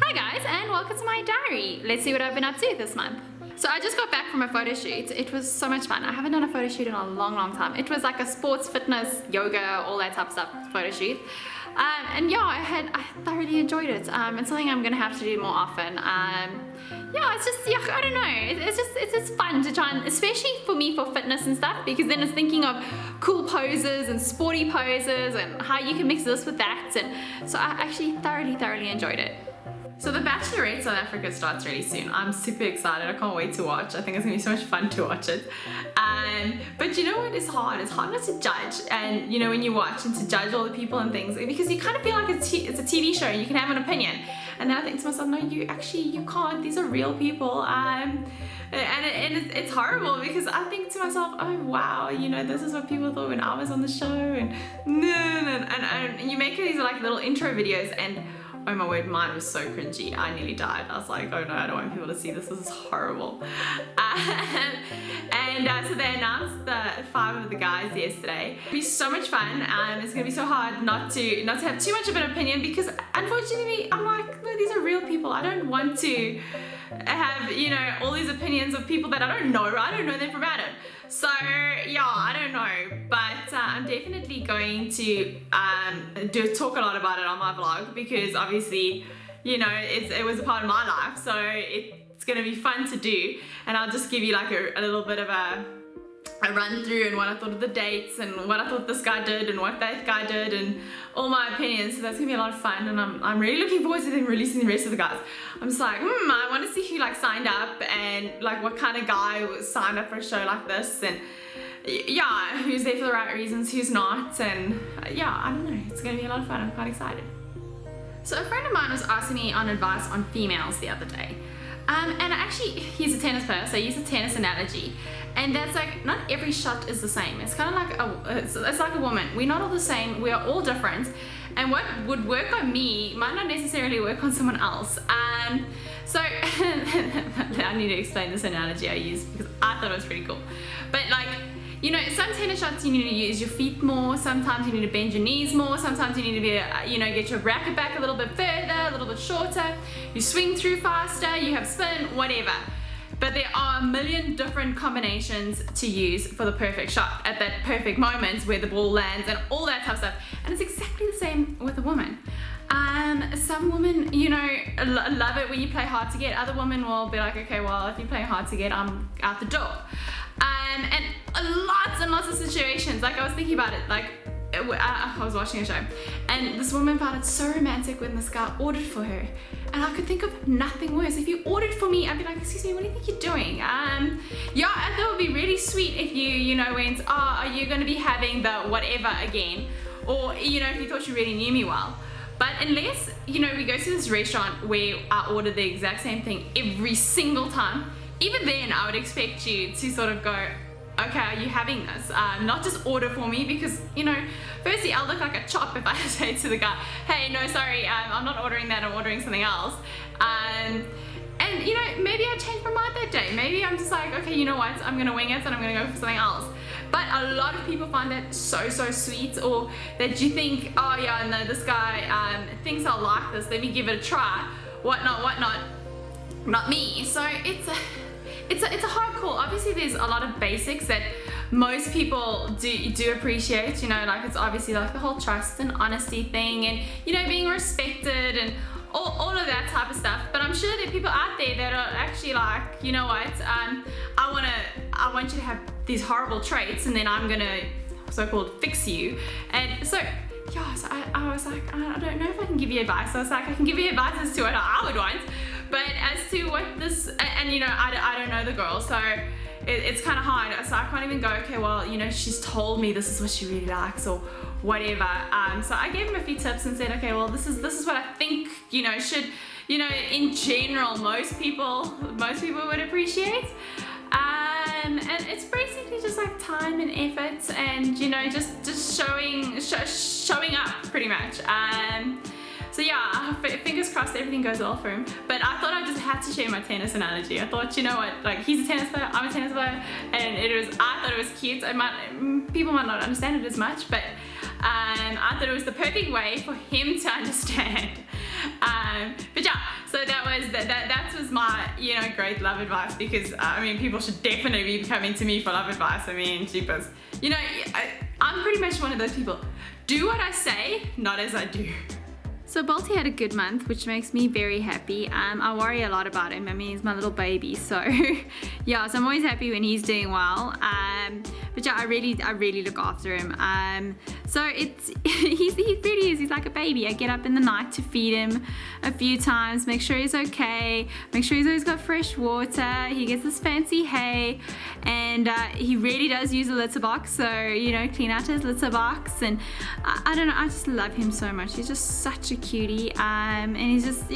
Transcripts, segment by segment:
Hi guys, and welcome to my diary. Let's see what I've been up to this month. So I just got back from a photo shoot. It was so much fun. I haven't done a photo shoot in a long time. It was like a sports, fitness, yoga, all that type of stuff photo shoot. And yeah, I thoroughly enjoyed it. It's something I'm gonna have to do more often. Yeah, it's just, yeah, I don't know. It's just fun to try and, especially for me for fitness and stuff, because then it's thinking of cool poses and sporty poses and how you can mix this with that. And so I actually thoroughly enjoyed it. So the Bachelorette South Africa starts really soon. I'm super excited. I can't wait to watch. I think it's gonna be so much fun to watch it. But you know what is hard? It's hard not to judge. And you know, when you watch and to judge all the people and things, because you kind of feel like it's a TV show and you can have an opinion. And then I think to myself, no, you can't. These are real people. And it's horrible because I think to myself, oh wow, you know, this is what people thought when I was on the show. And you make these like little intro videos and oh my word, mine was so cringy. I nearly died. I was like, oh no, I don't want people to see this. This is horrible. So they announced the 5 of the guys yesterday. It'll be so much fun. It's gonna be so hard not to have too much of an opinion because unfortunately, I'm like, no, these are real people. I don't want to have, you know, all these opinions of people that I don't know. I don't know them from Adam. So yeah, I don't know, but I'm definitely going to talk a lot about it on my vlog because obviously, you know, it was a part of my life, so it's gonna be fun to do. And I'll just give you like a little bit of a run through and what I thought of the dates and what I thought this guy did and what that guy did and all my opinions. So that's gonna be a lot of fun, and I'm really looking forward to them releasing the rest of the guys. I'm just like, I want to see who like signed up and like what kind of guy signed up for a show like this, and yeah, who's there for the right reasons, who's not, and yeah, I don't know. It's gonna be a lot of fun. I'm quite excited. So a friend of mine was asking me on advice on females the other day. And actually, he's a tennis player, so I use a tennis analogy. And that's like, not every shot is the same. It's kind of like it's like a woman. We're not all the same. We are all different. And what would work on me might not necessarily work on someone else. So I need to explain this analogy I use because I thought it was pretty cool. But like, you know, some tennis shots you need to use your feet more, sometimes you need to bend your knees more, sometimes you need to be, you know, get your racket back a little bit further, a little bit shorter, you swing through faster, you have spin, whatever. But there are a million different combinations to use for the perfect shot at that perfect moment where the ball lands and all that type of stuff. And it's exactly the same with a woman. Some women, you know, love it when you play hard to get. Other women will be like, okay, well, if you play hard to get, I'm out the door. And lots and lots of situations, like I was thinking about it, like I was watching a show and this woman found it so romantic when this guy ordered for her, and I could think of nothing worse. If you ordered for me, I'd be like, excuse me, what do you think you're doing? Yeah, I thought it would be really sweet if you know, went, oh, are you going to be having the whatever again? Or, you know, if you thought you really knew me well. But unless, you know, we go to this restaurant where I order the exact same thing every single time, even then I would expect you to sort of go, okay, are you having this? Not just order for me, because, you know, firstly, I'll look like a chop if I say to the guy, hey, no, sorry, I'm not ordering that, I'm ordering something else. And, you know, maybe I change my mind that day. Maybe I'm just like, okay, you know what, I'm gonna wing it and I'm gonna go for something else. But a lot of people find that so sweet, or that you think, oh yeah, no, this guy thinks I'll like this, let me give it a try, whatnot, not me. So it's a hard call. Obviously there's a lot of basics that most people do appreciate, you know, like it's obviously like the whole trust and honesty thing, and you know, being respected and all of that type of stuff. But I'm sure there are people out there that are actually like, you know what, I want you to have these horrible traits, and then I'm gonna so-called fix you. And so yeah, so I was like, I don't know if I can give you advice. I was like, I can give you advice as to what I would want, but as to what this, and you know, I don't know the girl, so it's kind of hard. So I can't even go, okay, well, you know, she's told me this is what she really likes or whatever. So I gave him a few tips and said, okay, well, this is what I think, you know, should, you know, in general, most people would appreciate. And it's basically just like time and effort, and you know, just showing up pretty much. So yeah, fingers crossed everything goes well for him. But I thought I just had to share my tennis analogy. I thought, you know what, like he's a tennis player, I'm a tennis player, and I thought it was cute. People might not understand it as much, but I thought it was the perfect way for him to understand. But yeah, So that was my, you know, great love advice, because I mean, people should definitely be coming to me for love advice. I mean, jeepers. You know, I'm pretty much one of those people. Do what I say, not as I do. So Balto had a good month, which makes me very happy. I worry a lot about him. I mean, he's my little baby, so yeah, so I'm always happy when he's doing well. But yeah, I really look after him. So he really is. He's like a baby. I get up in the night to feed him a few times, make sure he's okay, make sure he's always got fresh water. He gets this fancy hay, and he really does use a litter box. So, you know, clean out his litter box, and I don't know. I just love him so much. He's just such a cutie, and he's just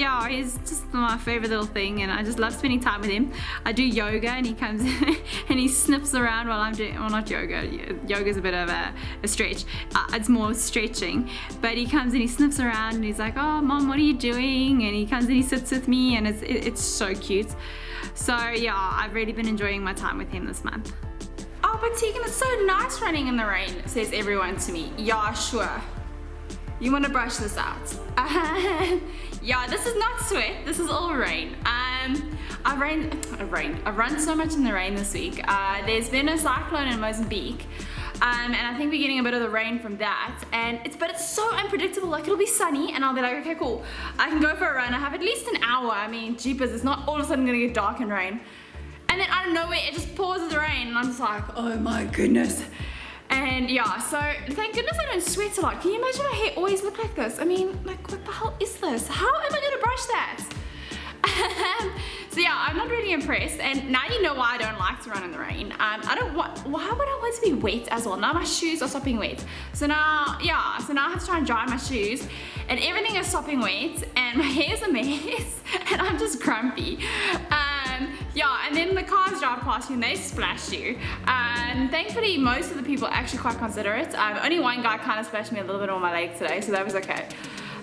my favorite little thing, and I just love spending time with him. I do yoga, and he comes and he sniffs around while I'm doing, well, not yoga. Yoga's a bit of a stretch. It's more stretching, but he comes and he sniffs around, and he's like, "Oh, Mom, what are you doing?" And he comes and he sits with me, and it's so cute. So yeah, I've really been enjoying my time with him this month. Oh, but Tegan, it's so nice running in the rain, says everyone to me. Yeah, sure. You want to brush this out? Yeah, this is not sweat. This is all rain. I've run so much in the rain this week. There's been a cyclone in Mozambique, and I think we're getting a bit of the rain from that. But it's so unpredictable. Like, it'll be sunny, and I'll be like, okay, cool. I can go for a run. I have at least an hour. I mean, jeepers, it's not all of a sudden gonna get dark and rain. And then out of nowhere, it just pours the rain, and I'm just like, oh my goodness. And yeah, so thank goodness I don't sweat a lot. Can you imagine my hair always look like this? I mean, like, what the hell is this? How am I gonna brush that? So yeah, I'm not really impressed, and now you know why I don't like to run in the rain. Why would I want to be wet as well? Now my shoes are sopping wet. So now I have to try and dry my shoes, and everything is sopping wet, and my hair's a mess, and I'm just grumpy. Yeah, and then the cars drive past you and they splash you. Thankfully, most of the people are actually quite considerate. Only one guy kind of splashed me a little bit on my leg today, so that was okay.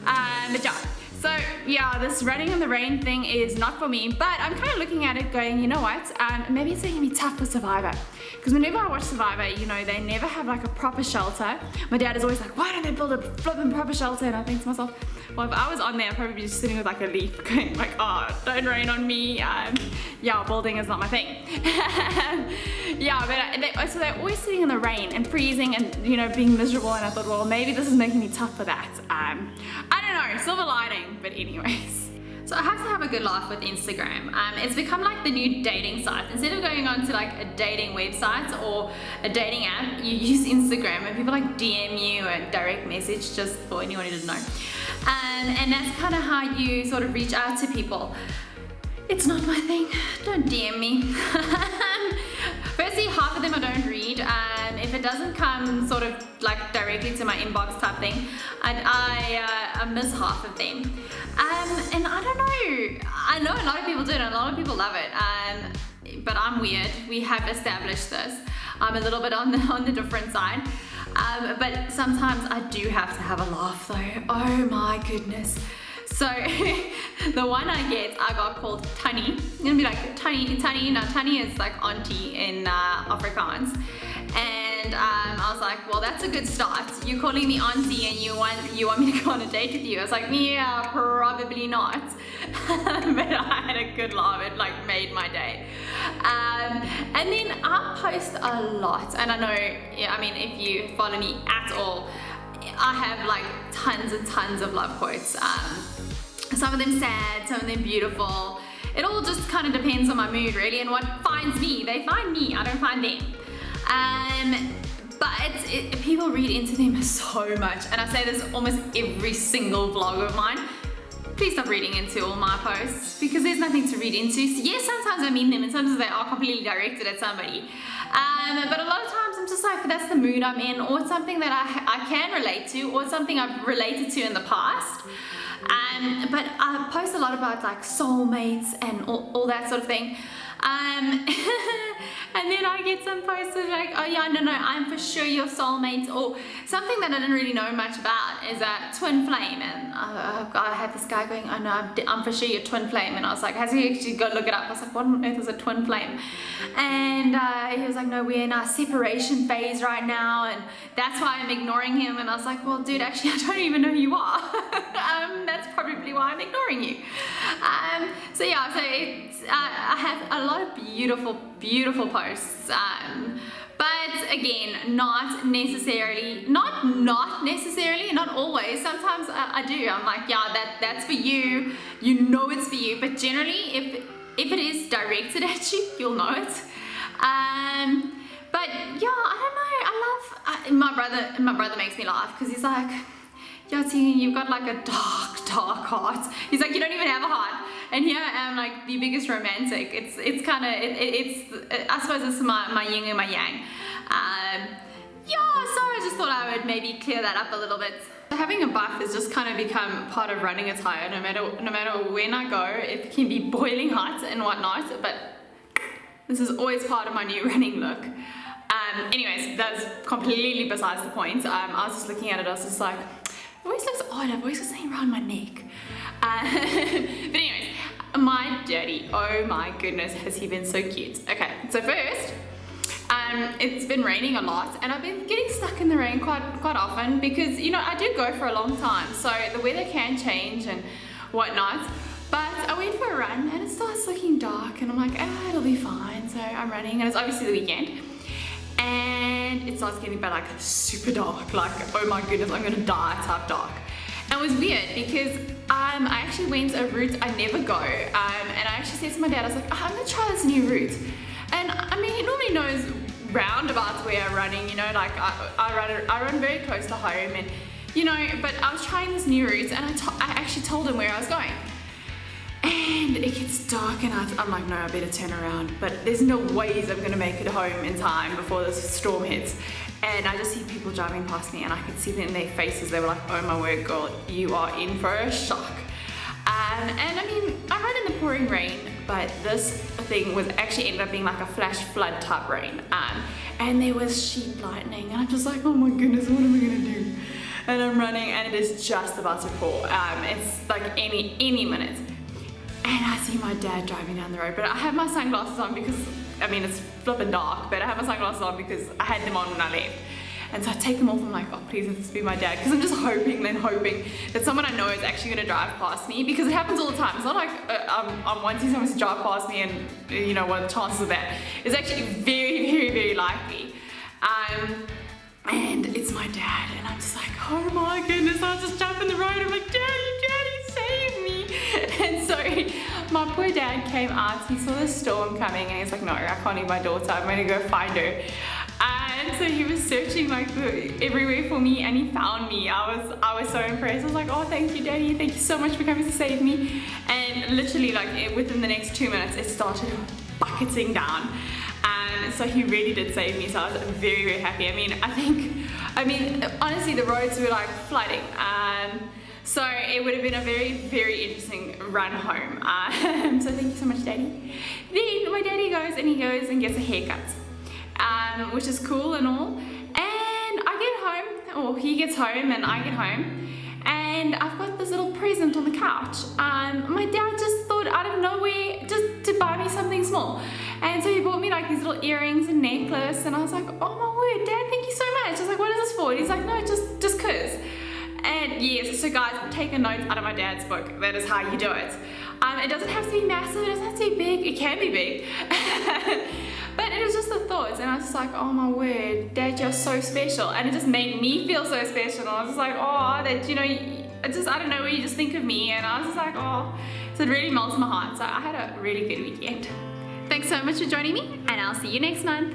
But yeah. So yeah, this running in the rain thing is not for me, but I'm kind of looking at it going, you know what, maybe it's going to be tough for Survivor. Because whenever I watch Survivor, you know, they never have like a proper shelter. My dad is always like, why don't they build a flipping proper shelter? And I think to myself, well, if I was on there, I'd probably be just sitting with like a leaf going like, oh, don't rain on me. Yeah, building is not my thing. Yeah, but so they're always sitting in the rain and freezing and, you know, being miserable, and I thought, well, maybe this is making me tough for that. I don't know, silver lining, but anyways. So I have to have a good laugh with Instagram. It's become like the new dating site. Instead of going on to like a dating website or a dating app, you use Instagram, and people like DM you a direct message, just for anyone who doesn't know. And that's kind of how you sort of reach out to people. It's not my thing, don't DM me. Firstly, half of them I don't read. If it doesn't come sort of like directly to my inbox type thing, I miss half of them. And I don't know, I know a lot of people do it and a lot of people love it, but I'm weird. We have established this. I'm a little bit on the different side. But sometimes I do have to have a laugh though. Oh my goodness. So the one I got called Tannie. It's gonna be like Tannie. Now Tannie is like auntie in Afrikaans. And I was like, well, that's a good start. You're calling me auntie and you want me to go on a date with you. I was like, yeah, probably not. But I had a good laugh. It like made my day. And then I post a lot, and I know, yeah, I mean, if you follow me at all, I have like tons and tons of love quotes. Some of them sad, some of them beautiful. It all just kind of depends on my mood really, and what finds me. They find me, I don't find them. But people read into them so much, and I say this almost every single vlog of mine. Please stop reading into all my posts, because there's nothing to read into. So yes, sometimes I mean them, and sometimes they are completely directed at somebody. But a lot of times I'm just like, that's the mood I'm in, or it's something that I can relate to, or it's something I've related to in the past. But I post a lot about like soulmates and all that sort of thing. And And then I get some posts like, oh yeah, no, I'm for sure your soulmate, or something that I didn't really know much about is a twin flame. And I had this guy going, oh no, I'm for sure your twin flame. And I was like, has he actually go look it up? I was like, what on earth is a twin flame? And he was like, no, we're in our separation phase right now, and that's why I'm ignoring him. And I was like, well, dude, actually, I don't even know who you are. That's probably why I'm ignoring you. So yeah, so it's, I have a lot of beautiful posts. But again, not necessarily, not always. Sometimes I do. I'm like, yeah, that's for you. You know it's for you. But generally, if it is directed at you, you'll know it. But yeah, I don't know. My brother makes me laugh because he's like, Yati, you've got like a dark heart. He's like, you don't even have a heart. And here I am, like the biggest romantic. It's kind of, I suppose it's my yin and my yang. Yeah, so I just thought I would maybe clear that up a little bit. Having a buff has just kind of become part of running attire. No matter when I go, it can be boiling hot and whatnot, but this is always part of my new running look. Anyways, that's completely besides the point. I was just looking at it, I was just like, it always looks odd, I've always got something around my neck. But anyways, my daddy, oh my goodness, has he been so cute. Okay, so first, it's been raining a lot, and I've been getting stuck in the rain quite often because, you know, I do go for a long time, so the weather can change and whatnot. But I went for a run and it starts looking dark, and I'm like, it'll be fine. So I'm running, and it's obviously the weekend, and it starts getting like super dark, like, oh my goodness, I'm gonna die type dark. And it was weird because I actually went a route I never go, and I actually said to my dad, I was like, I'm gonna try this new route. And I mean, he normally knows roundabouts where I'm running, you know, like I run very close to home, and you know, but I was trying this new route, and I actually told him where I was going. And it gets dark, and I'm like, no, I better turn around. But there's no ways I'm gonna make it home in time before this storm hits. And I just see people driving past me, and I could see it in their faces. They were like, oh my word, girl, you are in for a shock. And I mean, I ran in the pouring rain, but this thing was actually ended up being like a flash flood type rain. And there was sheet lightning, and I'm just like, oh my goodness, what am I gonna do? And I'm running, and it is just about to pour. It's like any minute. And I see my dad driving down the road, but I have my sunglasses on because, I mean, it's flipping dark, but I have my sunglasses on because I had them on when I left. And so I take them off, I'm like, oh, please let this be my dad, because I'm just hoping that someone I know is actually gonna drive past me, because it happens all the time. It's not like I'm wanting someone to drive past me and, you know, what are the chances of that? It's actually very likely. And it's my dad, and I'm just like, oh my goodness, I just jump in the road, I'm like, Daddy, save me. And so my poor dad came out, he saw the storm coming, and he's like, no, I can't leave my daughter, I'm gonna go find her. And so he was searching like everywhere for me, and he found me. I was so impressed. I was like, oh, thank you, Daddy, thank you so much for coming to save me. And literally, like, within the next 2 minutes, it started bucketing down. And so he really did save me, so I was very happy. I mean, honestly, the roads were like flooding. So it would have been a very interesting run home. So thank you so much, Daddy. Then my daddy goes and gets a haircut, which is cool and all. And I get home, or he gets home and I get home, and I've got this little present on the couch. My dad just thought out of nowhere just to buy me something small. And so he bought me like these little earrings and necklace, and I was like, oh my word, Dad, thank you so much. I was like, what is this for? And he's like, no, just cause. And yes, so guys, take a note out of my dad's book. That is how you do it. It doesn't have to be massive, it doesn't have to be big, it can be big. But it was just the thoughts, and I was just like, oh my word, Dad, you're so special. And it just made me feel so special. And I was just like, oh, that, you know, I don't know, you just think of me. And I was just like, oh, so it really melts my heart. So I had a really good weekend. Thanks so much for joining me, and I'll see you next month.